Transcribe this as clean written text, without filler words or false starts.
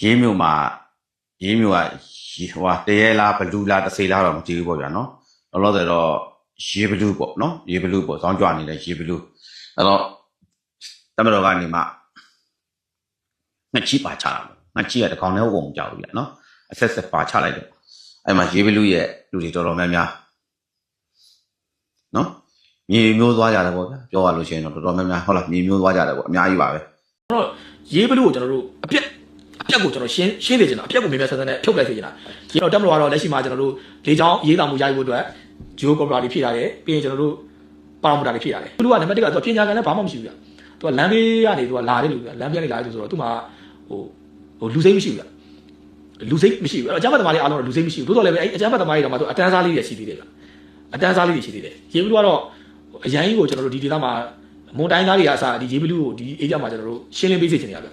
ရေးမျိုးမှာရေးမျိုးကဟိုတရေလားဘလူးလားတစ်စိလားတော့မကြည့်ဘူးပေါ့ဗျာနော်လောလောဆယ်တော့ရေးဘလူးပေါ့နော်ရေးဘလူးပေါ့စောင်းကြွနေတဲ့ရေးဘလူးအဲ့တော့တမတော်ကနေမှငှက်ချီပါချတာငှက်ချီကတကောင်နဲ့ဟုတ်ကြောက်ဘူးဗျာနော်အဆက်ဆက်ပါချလိုက်တော့အဲ့မှာရေးဘလူးရဲ့လူတွေတော်တော်များများနော်မြေမျိုးသွားကြတယ်ပေါ့ဗျာပြောရလို့ရှိရင်တော့တော်တော်များများဟုတ်လားမြေမျိုးသွားကြတယ်ပေါ့အများကြီးပါပဲကျွန်တော်ရေးဘလူးကိုကျွန်တော်တို့အပြက်ကိုကျွန်တော်ရှင်းနေချင်တာအပြက်ကိုမြင်မြင်ဆန်းဆန်းနဲ့ဖြုတ်လိုက်စေချင်တာကျွန်တော်တက်မလို့ကတော့လက်ရှိမှာကျွန်တော်တို့လေချောင်းရေးတာမှုရိုက်ဖို့အတွက်ဂျိုးကော်ပိုရာတီဖြည့်ရတယ်ပြီးရင်ကျွန်တော်တို့ပါမူတာတွေဖြည့်ရတယ်ဘလူးကနံပါတ်1ကသူပညာကလည်းဘာမှမရှိဘူးဗျသူကလမ်းဘေးကနေသူကလာတဲ့လူဗျလမ်းပြကနေလာတဲ့ဆိုတော့သူမှဟိုလူစိမ့်မရှိဘူးဗျလူစိမ့်မရှိဘူးအဲ့တော့အကြမ်းဖက်သမားတွေအားလုံးလူစိမ့်မရှိဘူးသို့တော်လည်းပဲအဲ့အကြမ်းဖက်သမားတွေတော့မှသူအတန်းစားလေးတွေရှိသေးတယ်ဗျအတန်းစားလေးတွေရှိသေးတယ်ရေးဘလူးကတော့အရင်ကြီးကိုကျွန်တော်တို့ဒီဒေသမှာမွန်တိုင်းသားတွေကအစားဒီရေးဘလူးကိုဒီအေးကြမှာကျွန်တော်တို့ရှင်းလင်းပေးစေချင်တယ်ဗျ